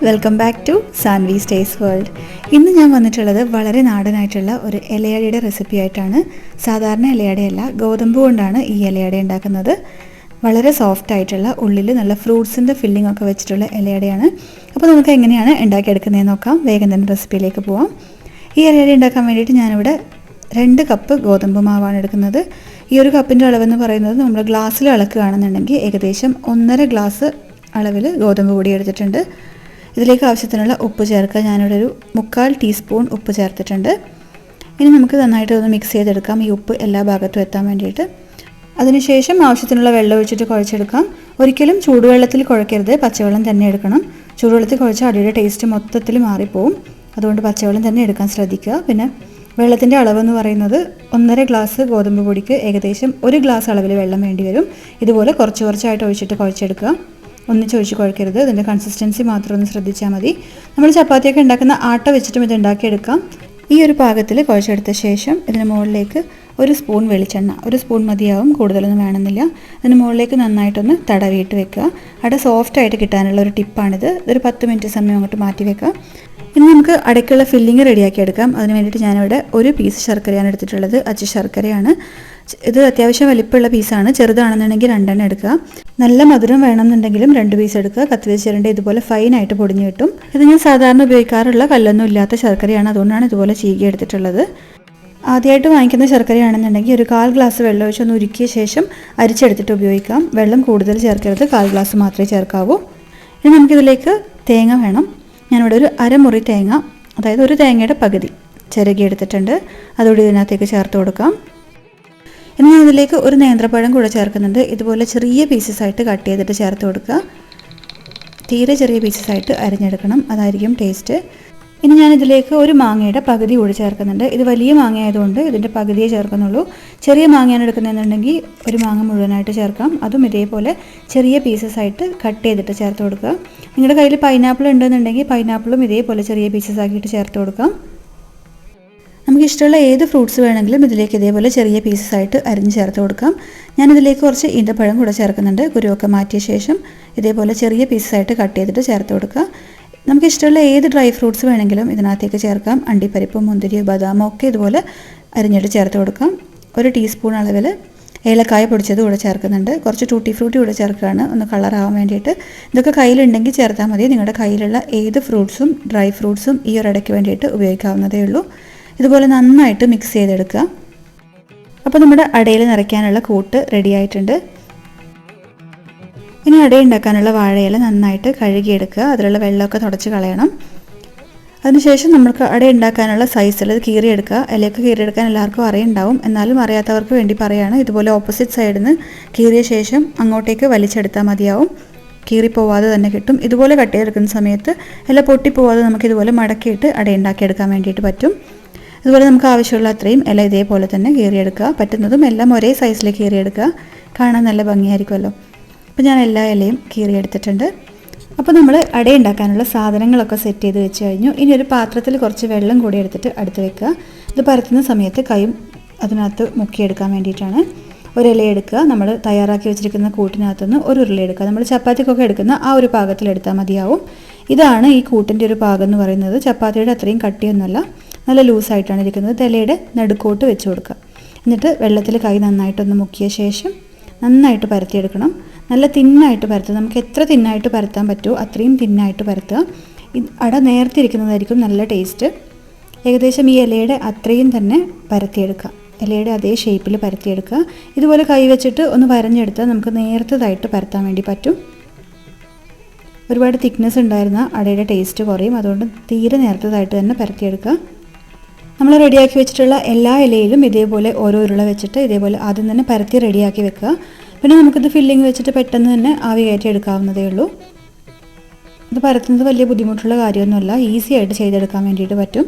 Welcome back to Sanvi's taste world. ഇന്ന് ഞാൻ വന്നിട്ടുള്ളത് വളരെ നാടനായിട്ടുള്ള ഒരു ഇലയടയുടെ റെസിപ്പി ആയിട്ടാണ്. സാധാരണ ഇലയടയല്ല, ഗോതമ്പ് കൊണ്ടാണ് ഈ ഇലയട ഉണ്ടാക്കുന്നത്. വളരെ സോഫ്റ്റ് ആയിട്ടുള്ള, ഉള്ളിൽ നല്ല ഫ്രൂട്ട്സിൻ്റെ ഫില്ലിംഗ് ഒക്കെ വെച്ചിട്ടുള്ള ഇലയടയാണ്. അപ്പോൾ നമുക്ക് എങ്ങനെയാണ് ഉണ്ടാക്കിയെടുക്കുന്നതെന്ന് നോക്കാം. വേഗം തന്നെ റെസിപ്പിയിലേക്ക് പോവാം. ഈ ഇലയട ഉണ്ടാക്കാൻ വേണ്ടിയിട്ട് ഞാനിവിടെ 2 കപ്പ് ഗോതമ്പ് മാവാണ് എടുക്കുന്നത്. ഈ ഒരു കപ്പിൻ്റെ അളവെന്ന് പറയുന്നത് നമ്മൾ ഗ്ലാസ്സിൽ അളക്കുകയാണെന്നുണ്ടെങ്കിൽ ഏകദേശം 1.5 ഗ്ലാസ് അളവിൽ ഗോതമ്പ് പൊടി എടുത്തിട്ടുണ്ട്. ഇതിലേക്ക് ആവശ്യത്തിനുള്ള ഉപ്പ് ചേർക്കുക. ഞാനിവിടെ ഒരു 3/4 ടീസ്പൂൺ ഉപ്പ് ചേർത്തിട്ടുണ്ട്. ഇനി നമുക്ക് നന്നായിട്ട് ഒന്ന് മിക്സ് ചെയ്തെടുക്കാം, ഈ ഉപ്പ് എല്ലാ ഭാഗത്തും എത്താൻ വേണ്ടിയിട്ട്. അതിനുശേഷം ആവശ്യത്തിനുള്ള വെള്ളം ഒഴിച്ചിട്ട് കുഴച്ചെടുക്കാം. ഒരിക്കലും ചൂടുവെള്ളത്തിൽ കുഴക്കരുത്, പച്ചവെള്ളം തന്നെ എടുക്കണം. ചൂടുവെള്ളത്തിൽ കുഴച്ചാൽ അടിയുടെ ടേസ്റ്റ് മൊത്തത്തിൽ മാറിപ്പോവും. അതുകൊണ്ട് പച്ചവെള്ളം തന്നെ എടുക്കാൻ ശ്രദ്ധിക്കുക. പിന്നെ വെള്ളത്തിൻ്റെ അളവെന്ന് പറയുന്നത് 1.5 ഗ്ലാസ് ഗോതമ്പ് പൊടിക്ക് ഏകദേശം 1 ഗ്ലാസ് അളവിൽ വെള്ളം വേണ്ടി വരും. ഇതുപോലെ കുറച്ചായിട്ട് ഒഴിച്ചിട്ട് കുഴച്ചെടുക്കുക. ഒന്നിച്ചൊഴിച്ച് കുഴക്കരുത്. ഇതിൻ്റെ കൺസിസ്റ്റൻസി മാത്രം ഒന്ന് ശ്രദ്ധിച്ചാൽ മതി. നമ്മൾ ചപ്പാത്തിയൊക്കെ ഉണ്ടാക്കുന്ന ആട്ട വെച്ചിട്ടും ഇത് ഉണ്ടാക്കിയെടുക്കാം. ഈ ഒരു പാകത്തിൽ കുഴച്ചെടുത്ത ശേഷം ഇതിന് മുകളിലേക്ക് 1 സ്പൂൺ വെളിച്ചെണ്ണ, 1 സ്പൂൺ മതിയാവും, കൂടുതലൊന്നും വേണമെന്നില്ല. അതിന് മുകളിലേക്ക് നന്നായിട്ടൊന്ന് തടവിയിട്ട് വെക്കുക. അട സോഫ്റ്റായിട്ട് കിട്ടാനുള്ള ഒരു ടിപ്പാണിത്. ഒരു 10 മിനിറ്റ് സമയം അങ്ങോട്ട് മാറ്റി വെക്കുക. ഇനി നമുക്ക് അടയ്ക്കുള്ള ഫില്ലിങ് റെഡിയാക്കി എടുക്കാം. അതിന് വേണ്ടിയിട്ട് ഞാനിവിടെ 1 പീസ് ശർക്കരയാണ് എടുത്തിട്ടുള്ളത്. അച്ച് ശർക്കരയാണ്. ഇത് അത്യാവശ്യം വലിപ്പമുള്ള പീസാണ്. ചെറുതാണെന്നുണ്ടെങ്കിൽ 2 എടുക്കുക. നല്ല മധുരം വേണമെന്നുണ്ടെങ്കിലും 2 പീസ് എടുക്കുക. കത്തി വെച്ചിട്ട് ഇതുപോലെ ഫൈനായിട്ട് പൊടിഞ്ഞ് കിട്ടും. ഇത് ഞാൻ സാധാരണ ഉപയോഗിക്കാറുള്ള കല്ലൊന്നും ഇല്ലാത്ത ശർക്കരയാണ്, അതുകൊണ്ടാണ് ഇതുപോലെ ചീകി എടുത്തിട്ടുള്ളത്. ആദ്യമായിട്ട് വാങ്ങിക്കുന്ന ശർക്കരയാണെന്നുണ്ടെങ്കിൽ ഒരു 1/4 ഗ്ലാസ് വെള്ളം ഒഴിച്ചൊന്ന് ഉരുക്കിയ ശേഷം അരിച്ചെടുത്തിട്ട് ഉപയോഗിക്കാം. വെള്ളം കൂടുതൽ ചേർക്കരുത്, 1/4 ഗ്ലാസ് മാത്രമേ ചേർക്കാവൂ. ഇനി നമുക്കിതിലേക്ക് തേങ്ങ വേണം. ഞാനിവിടെ ഒരു അരമുറി തേങ്ങ, അതായത് ഒരു തേങ്ങയുടെ പകുതി ചിരകി എടുത്തിട്ടുണ്ട്. അതുകൂടി ഇതിനകത്തേക്ക് ചേർത്ത് കൊടുക്കാം. ഇനി ഞാൻ ഇതിലേക്ക് ഒരു നേന്ത്രപ്പഴം കൂടെ ചേർക്കുന്നുണ്ട്. ഇതുപോലെ ചെറിയ പീസസായിട്ട് കട്ട് ചെയ്തിട്ട് ചേർത്ത് കൊടുക്കുക. തീരെ ചെറിയ പീസസായിട്ട് അരിഞ്ഞെടുക്കണം, അതായിരിക്കും ടേസ്റ്റ്. ഇനി ഞാനിതിലേക്ക് ഒരു മാങ്ങയുടെ പകുതി കൂടി ചേർക്കുന്നുണ്ട്. ഇത് വലിയ മാങ്ങ ആയതുകൊണ്ട് ഇതിൻ്റെ പകുതിയേ ചേർക്കുന്നുള്ളൂ. ചെറിയ മാങ്ങയാണ് എടുക്കുന്നതെന്നുണ്ടെങ്കിൽ ഒരു മാങ്ങ മുഴുവനായിട്ട് ചേർക്കാം. അതും ഇതേപോലെ ചെറിയ പീസസായിട്ട് കട്ട് ചെയ്തിട്ട് ചേർത്ത് കൊടുക്കുക. നിങ്ങളുടെ കയ്യിൽ പൈനാപ്പിൾ ഉണ്ടെന്നുണ്ടെങ്കിൽ പൈനാപ്പിളും ഇതേപോലെ ചെറിയ പീസസ് ആക്കിയിട്ട് ചേർത്ത് കൊടുക്കാം. നമുക്കിഷ്ടമുള്ള ഏത് ഫ്രൂട്ട്സ് വേണമെങ്കിലും ഇതിലേക്ക് ഇതേപോലെ ചെറിയ പീസസായിട്ട് അരിഞ്ഞ് ചേർത്ത് കൊടുക്കാം. ഞാനിതിലേക്ക് കുറച്ച് ഈന്തപ്പഴം കൂടെ ചേർക്കുന്നുണ്ട്. കുരുവൊക്കെ മാറ്റിയ ശേഷം ഇതേപോലെ ചെറിയ പീസസായിട്ട് കട്ട് ചെയ്തിട്ട് ചേർത്ത് കൊടുക്കുക. നമുക്കിഷ്ടമുള്ള ഏത് ഡ്രൈ ഫ്രൂട്ട്സ് വേണമെങ്കിലും ഇതിനകത്തേക്ക് ചേർക്കാം. അണ്ടിപ്പരിപ്പ്, മുന്തിരി, ബദാമോ ഒക്കെ ഇതുപോലെ അരിഞ്ഞിട്ട് ചേർത്ത് കൊടുക്കാം. 1 ടീസ്പൂൺ അളവിൽ ഏലക്കായ പൊടിച്ചത് കൂടെ ചേർക്കുന്നുണ്ട്. കുറച്ച് ടൂട്ടി ഫ്രൂട്ടി കൂടെ ചേർക്കുകയാണ്, ഒന്ന് കളറാവാൻ വേണ്ടിയിട്ട്. ഇതൊക്കെ കയ്യിലുണ്ടെങ്കിൽ ചേർത്താൽ മതി. നിങ്ങളുടെ കയ്യിലുള്ള ഏത് ഫ്രൂട്ട്സും ഡ്രൈ ഫ്രൂട്ട്സും ഈ ഒരു ഇടയ്ക്ക് വേണ്ടിയിട്ട് ഉപയോഗിക്കാവുന്നതേ ഉള്ളൂ. ഇതുപോലെ നന്നായിട്ട് മിക്സ് ചെയ്തെടുക്കുക. അപ്പോൾ നമ്മുടെ അടയിൽ നിറയ്ക്കാനുള്ള കൂട്ട് റെഡി ആയിട്ടുണ്ട്. ഇനി അട ഉണ്ടാക്കാനുള്ള വാഴയില നന്നായിട്ട് കഴുകിയെടുക്കുക. അതിലുള്ള വെള്ളമൊക്കെ തുടച്ച് കളയണം. അതിനുശേഷം നമുക്ക് അട ഉണ്ടാക്കാനുള്ള സൈസിൽ ഇത് കീറിയെടുക്കുക. ഇലയൊക്കെ കീറിയെടുക്കാൻ എല്ലാവർക്കും അറിയുണ്ടാവും, എന്നാലും അറിയാത്തവർക്ക് വേണ്ടി പറയുകയാണ്. ഇതുപോലെ ഓപ്പോസിറ്റ് സൈഡിൽ നിന്ന് കീറിയ ശേഷം അങ്ങോട്ടേക്ക് വലിച്ചെടുത്താൽ മതിയാവും. കീറിപ്പോവാതെ തന്നെ കിട്ടും. ഇതുപോലെ കട്ട് ചെയ്തെടുക്കുന്ന സമയത്ത് ഇല പൊട്ടിപ്പോവാതെ നമുക്ക് ഇതുപോലെ മടക്കിയിട്ട് അട ഉണ്ടാക്കിയെടുക്കാൻ വേണ്ടിയിട്ട് പറ്റും. ഇതുപോലെ നമുക്ക് ആവശ്യമുള്ള അത്രയും ഇല ഇതേപോലെ തന്നെ കീറിയെടുക്കുക. പറ്റുന്നതും എല്ലാം ഒരേ സൈസിൽ കീറിയെടുക്കുക. കാണാൻ നല്ല ഭംഗിയായിരിക്കുമല്ലോ. അപ്പോൾ ഞാൻ എല്ലാ ഇലയും കീറിയെടുത്തിട്ടുണ്ട്. അപ്പോൾ നമ്മൾ അട ഉണ്ടാക്കാനുള്ള സാധനങ്ങളൊക്കെ സെറ്റ് ചെയ്ത് വെച്ച് കഴിഞ്ഞു. ഇനി ഒരു പാത്രത്തിൽ കുറച്ച് വെള്ളം കൂടി എടുത്തിട്ട് അടുത്ത് വെക്കുക. ഇത് പരത്തുന്ന സമയത്ത് കൈയും അതിനകത്ത് മുക്കിയെടുക്കാൻ വേണ്ടിയിട്ടാണ്. ഒരു ഇല എടുക്കുക. നമ്മൾ തയ്യാറാക്കി വെച്ചിരിക്കുന്ന കൂട്ടിനകത്തുനിന്ന് ഒരു ഉരുള എടുക്കുക. നമ്മൾ ചപ്പാത്തിക്കൊക്കെ എടുക്കുന്ന ആ ഒരു പാകത്തിലെടുത്താൽ മതിയാവും. ഇതാണ് ഈ കൂട്ടിൻ്റെ ഒരു പാകം എന്ന് പറയുന്നത്. ചപ്പാത്തിയുടെ അത്രയും കട്ടിയൊന്നുമല്ല, നല്ല ലൂസായിട്ടാണ് ഇരിക്കുന്നത്. ഇലയുടെ നടുക്കോട്ട് വെച്ച് കൊടുക്കുക. എന്നിട്ട് വെള്ളത്തിൽ കൈ നന്നായിട്ടൊന്ന് മുക്കിയ ശേഷം നന്നായിട്ട് പരത്തിയെടുക്കണം. നല്ല തിന്നായിട്ട് പരത്തുക. നമുക്ക് എത്ര തിന്നായിട്ട് പരത്താൻ പറ്റുമോ അത്രയും തിന്നായിട്ട് പരത്തുക. അട നേർത്തിരിക്കുന്നതായിരിക്കും നല്ല ടേസ്റ്റ്. ഏകദേശം ഈ ഇലയുടെ അത്രയും തന്നെ പരത്തിയെടുക്കുക. ഇലയുടെ അതേ ഷേപ്പിൽ പരത്തിയെടുക്കുക. ഇതുപോലെ കൈ വെച്ചിട്ട് ഒന്ന് വരഞ്ഞെടുത്താൽ നമുക്ക് നേർത്തതായിട്ട് പരത്താൻ വേണ്ടി പറ്റും. ഒരുപാട് തിക്നെസ് ഉണ്ടായിരുന്ന അടയുടെ ടേസ്റ്റ് കുറയും. അതുകൊണ്ട് തീരെ നേർത്തതായിട്ട് തന്നെ പരത്തിയെടുക്കുക. നമ്മൾ റെഡിയാക്കി വെച്ചിട്ടുള്ള എല്ലാ ഇലയിലും ഇതേപോലെ ഓരോ ഉരുള വെച്ചിട്ട് ഇതേപോലെ ആദ്യം തന്നെ പരത്തി റെഡിയാക്കി വെക്കുക. പിന്നെ നമുക്കിത് ഫില്ലിങ് വെച്ചിട്ട് പെട്ടെന്ന് തന്നെ ആവി കയറ്റി എടുക്കാവുന്നതേ ഉള്ളൂ. ഇത് പരത്തുന്നത് വലിയ ബുദ്ധിമുട്ടുള്ള കാര്യമൊന്നുമല്ല, ഈസി ആയിട്ട് ചെയ്തെടുക്കാൻ വേണ്ടിയിട്ട് പറ്റും.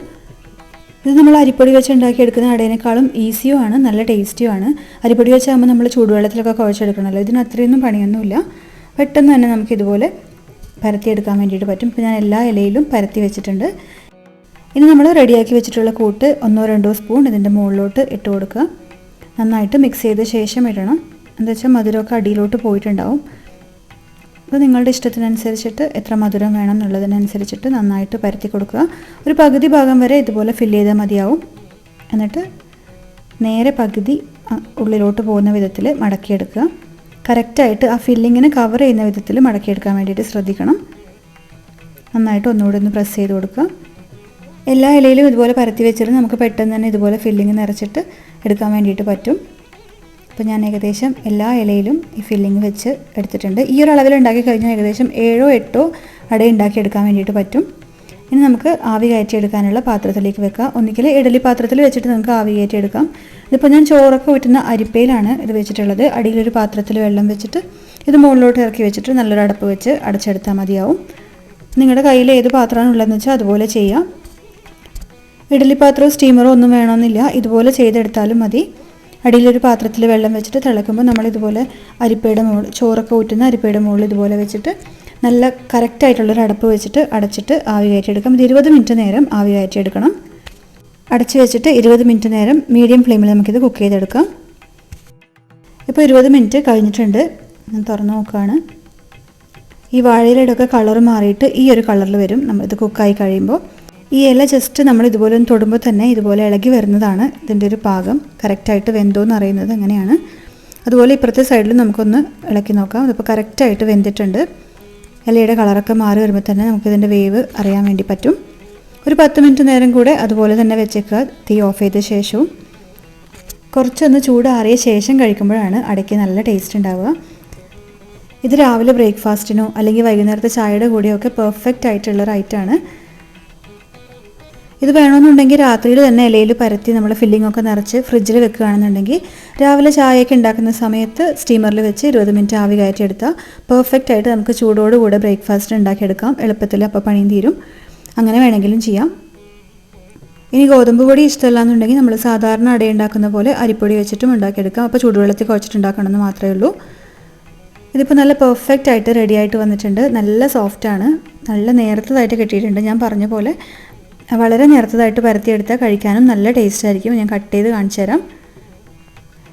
ഇത് നമ്മൾ അരിപ്പൊടി വെച്ച് ഉണ്ടാക്കിയെടുക്കുന്ന അടേനേക്കാളും ഈസിയുമാണ്, നല്ല ടേസ്റ്റിയുമാണ്. അരിപ്പൊടി വെച്ചാകുമ്പോൾ നമ്മൾ ചൂടുവെള്ളത്തിലൊക്കെ കുഴച്ചെടുക്കണമല്ലോ. ഇതിന് അത്രയൊന്നും പണിയൊന്നുമില്ല. പെട്ടെന്ന് തന്നെ നമുക്കിതുപോലെ പരത്തിയെടുക്കാൻ വേണ്ടിയിട്ട് പറ്റും. ഇപ്പോൾ ഞാൻ എല്ലാ ഇലയിലും പരത്തി വെച്ചിട്ടുണ്ട്. ഇനി നമ്മൾ റെഡിയാക്കി വെച്ചിട്ടുള്ള കൂട്ട് 1-2 സ്പൂൺ ഇതിൻ്റെ മുകളിലോട്ട് ഇട്ട് കൊടുക്കുക. നന്നായിട്ട് മിക്സ് ചെയ്ത ശേഷം ഇടണം. എന്താ വെച്ചാൽ മധുരമൊക്കെ അടിയിലോട്ട് പോയിട്ടുണ്ടാവും. അപ്പോൾ നിങ്ങളുടെ ഇഷ്ടത്തിനനുസരിച്ചിട്ട് എത്ര മധുരം വേണം എന്നുള്ളതിനനുസരിച്ചിട്ട് നന്നായിട്ട് പരത്തി കൊടുക്കുക. ഒരു പകുതി ഭാഗം വരെ ഇതുപോലെ ഫില്ല് ചെയ്താൽ മതിയാവും. എന്നിട്ട് നേരെ പകുതി ഉള്ളിലോട്ട് പോകുന്ന വിധത്തിൽ മടക്കിയെടുക്കുക. കറക്റ്റായിട്ട് ആ ഫില്ലിങ്ങിന് കവർ ചെയ്യുന്ന വിധത്തിൽ മടക്കിയെടുക്കാൻ വേണ്ടിയിട്ട് ശ്രദ്ധിക്കണം. നന്നായിട്ട് ഒന്നുകൂടി ഒന്ന് പ്രസ് ചെയ്ത് കൊടുക്കുക. എല്ലാ ഇലയിലും ഇതുപോലെ പരത്തി വെച്ചിട്ട് നമുക്ക് പെട്ടെന്ന് തന്നെ ഇതുപോലെ ഫില്ലിങ് നിറച്ചിട്ട് എടുക്കാൻ വേണ്ടിയിട്ട് പറ്റും. അപ്പോൾ ഞാൻ ഏകദേശം എല്ലാ ഇലയിലും ഈ ഫില്ലിങ് വെച്ച് എടുത്തിട്ടുണ്ട്. ഈ ഒരു അളവിൽ ഉണ്ടാക്കി കഴിഞ്ഞാൽ ഏകദേശം 7-8 അട ഉണ്ടാക്കിയെടുക്കാൻ വേണ്ടിയിട്ട് പറ്റും. ഇനി നമുക്ക് ആവി കയറ്റിയെടുക്കാനുള്ള പാത്രത്തിലേക്ക് വെക്കാം. ഒന്നുകിൽ ഇഡലി പാത്രത്തിൽ വെച്ചിട്ട് നമുക്ക് ആവി കയറ്റിയെടുക്കാം. ഇതിപ്പോൾ ഞാൻ ചോറൊക്കെ ഊറ്റുന്ന അരിപ്പയിലാണ് ഇത് വെച്ചിട്ടുള്ളത്. അടിയിലൊരു പാത്രത്തിൽ വെള്ളം വെച്ചിട്ട് ഇത് മുകളിലോട്ട് ഇറക്കി വെച്ചിട്ട് നല്ലൊരു അടപ്പ് വെച്ച് അടച്ചെടുത്താൽ മതിയാവും. നിങ്ങളുടെ കയ്യിൽ ഏത് പാത്രമാണ് ഉള്ളതെന്ന് വെച്ചാൽ അതുപോലെ ചെയ്യാം. ഇഡലി പാത്രമോ സ്റ്റീമറോ ഒന്നും വേണമെന്നില്ല, ഇതുപോലെ ചെയ്തെടുത്താലും മതി. അടിയിലൊരു പാത്രത്തിൽ വെള്ളം വെച്ചിട്ട് തിളക്കുമ്പോൾ നമ്മളിതുപോലെ അരിപ്പയുടെ മുകളിൽ ചോറൊക്കെ ഊറ്റുന്ന അരിപ്പയുടെ മുകളിൽ ഇതുപോലെ വെച്ചിട്ട് നല്ല കറക്റ്റായിട്ടുള്ളൊരു അടപ്പ് വെച്ചിട്ട് അടച്ചിട്ട് ആവി കയറ്റിയെടുക്കാം. ഇത് 20 മിനിറ്റ് നേരം ആവി കയറ്റിയെടുക്കണം. അടച്ച് വെച്ചിട്ട് 20 മിനിറ്റ് നേരം മീഡിയം ഫ്ലെയിമിൽ നമുക്കിത് കുക്ക് ചെയ്തെടുക്കാം. ഇപ്പോൾ 20 മിനിറ്റ് കഴിഞ്ഞിട്ടുണ്ട്. ഞാൻ തുറന്ന് നോക്കുകയാണ്. ഈ വാഴയിലൊക്കെ കളർ മാറിയിട്ട് ഈ ഒരു കളറിൽ വരും നമ്മളിത് കുക്കായി കഴിയുമ്പോൾ. ഈ ഇല ജസ്റ്റ് നമ്മൾ ഇതുപോലെ ഒന്ന് തൊടുമ്പോൾ തന്നെ ഇതുപോലെ ഇളകി വരുന്നതാണ് ഇതിൻ്റെ ഒരു പാകം. കറക്റ്റായിട്ട് വെന്തോന്ന് അറിയുന്നത് അങ്ങനെയാണ്. അതുപോലെ ഇപ്പുറത്തെ സൈഡിൽ നമുക്കൊന്ന് ഇളക്കി നോക്കാം. അതിപ്പോൾ കറക്റ്റായിട്ട് വെന്തിട്ടുണ്ട്. ഇലയുടെ കളറൊക്കെ മാറി വരുമ്പോൾ തന്നെ നമുക്കിതിൻ്റെ വേവ് അറിയാൻ വേണ്ടി പറ്റും. ഒരു 10 മിനിറ്റ് നേരം കൂടെ അതുപോലെ തന്നെ വെച്ചേക്കുക. തീ ഓഫ് ചെയ്ത ശേഷവും കുറച്ചൊന്ന് ചൂടാറിയ ശേഷം കഴിക്കുമ്പോഴാണ് അടയ്ക്ക് നല്ല ടേസ്റ്റ് ഉണ്ടാവുക. ഇത് രാവിലെ ബ്രേക്ക്ഫാസ്റ്റിനോ അല്ലെങ്കിൽ വൈകുന്നേരത്തെ ചായയുടെ കൂടെയൊക്കെ പെർഫെക്റ്റ് ആയിട്ടുള്ളൊരു ഐറ്റമാണ്. ഇത് വേണമെന്നുണ്ടെങ്കിൽ രാത്രിയിൽ തന്നെ ഇലയിൽ പരത്തി നമ്മൾ ഫില്ലിംഗ് ഒക്കെ നിറച്ച് ഫ്രിഡ്ജിൽ വെക്കുകയാണെന്നുണ്ടെങ്കിൽ രാവിലെ ചായയൊക്കെ ഉണ്ടാക്കുന്ന സമയത്ത് സ്റ്റീമറിൽ വെച്ച് 20 മിനിറ്റ് ആവി കയറ്റിയെടുത്താൽ പെർഫെക്റ്റ് ആയിട്ട് നമുക്ക് ചൂടോടുകൂടെ ബ്രേക്ക്ഫാസ്റ്റ് ഉണ്ടാക്കിയെടുക്കാം. എളുപ്പത്തിൽ അപ്പോൾ പണിയും തീരും. അങ്ങനെ വേണമെങ്കിലും ചെയ്യാം. ഇനി ഗോതമ്പ് പൊടി ഇഷ്ടമല്ല എന്നുണ്ടെങ്കിൽ നമ്മൾ സാധാരണ അട ഉണ്ടാക്കുന്ന പോലെ അരിപ്പൊടി വെച്ചിട്ടും ഉണ്ടാക്കിയെടുക്കാം. അപ്പോൾ ചൂടുവെള്ളത്തിൽ കുഴച്ചിട്ടുണ്ടാക്കണമെന്ന് മാത്രമേ ഉള്ളൂ. ഇതിപ്പോൾ നല്ല പെർഫെക്റ്റ് ആയിട്ട് റെഡി ആയിട്ട് വന്നിട്ടുണ്ട്. നല്ല സോഫ്റ്റാണ്, നല്ല നേർത്തതായിട്ട് കിട്ടിയിട്ടുണ്ട്. ഞാൻ പറഞ്ഞ പോലെ വളരെ നേർത്തതായിട്ട് പരത്തിയെടുത്താൽ കഴിക്കാനും നല്ല ടേസ്റ്റ് ആയിരിക്കും. ഞാൻ കട്ട് ചെയ്ത് കാണിച്ചു തരാം.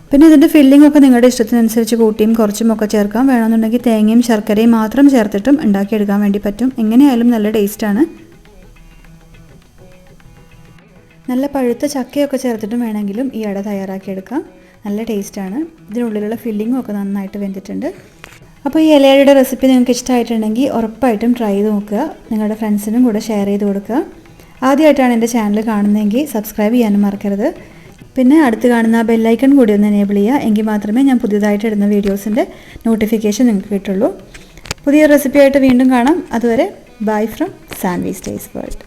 പിന്നെ ഇതിൻ്റെ ഫില്ലിംഗ് ഒക്കെ നിങ്ങളുടെ ഇഷ്ടത്തിനനുസരിച്ച് കൂട്ടിയും കുറച്ചും ഒക്കെ ചേർക്കാം. വേണമെന്നുണ്ടെങ്കിൽ തേങ്ങയും ശർക്കരയും മാത്രം ചേർത്തിട്ടും ഉണ്ടാക്കിയെടുക്കാൻ വേണ്ടി പറ്റും. എങ്ങനെയായാലും നല്ല ടേസ്റ്റാണ്. നല്ല പഴുത്ത ചക്കയൊക്കെ ചേർത്തിട്ടും വേണമെങ്കിലും ഈ അട തയ്യാറാക്കിയെടുക്കാം. നല്ല ടേസ്റ്റാണ്. ഇതിനുള്ളിലുള്ള ഫില്ലിങ്ങും ഒക്കെ നന്നായിട്ട് വെന്തിട്ടുണ്ട്. അപ്പോൾ ഈ ഇലയുടെ റെസിപ്പി നിങ്ങൾക്ക് ഇഷ്ടമായിട്ടുണ്ടെങ്കിൽ ഉറപ്പായിട്ടും ട്രൈ ചെയ്ത് നോക്കുക. നിങ്ങളുടെ ഫ്രണ്ട്സിനും കൂടെ ഷെയർ ചെയ്ത് കൊടുക്കുക. ആദ്യമായിട്ടാണ് എൻ്റെ ചാനൽ കാണുന്നതെങ്കിൽ സബ്സ്ക്രൈബ് ചെയ്യാനും മറക്കരുത്. പിന്നെ അടുത്ത് കാണുന്ന ബെല്ലൈക്കൺ കൂടി ഒന്ന് എനേബിൾ ചെയ്യുക. എങ്കിൽ മാത്രമേ ഞാൻ പുതിയതായിട്ട് ഇടുന്ന വീഡിയോസിൻ്റെ നോട്ടിഫിക്കേഷൻ നിങ്ങൾക്ക് കിട്ടുള്ളൂ. പുതിയ റെസിപ്പിയായിട്ട് വീണ്ടും കാണാം. അതുവരെ ബൈ ഫ്രം സാൻവീസ് ടേസ്റ്റ് വേൾഡ്.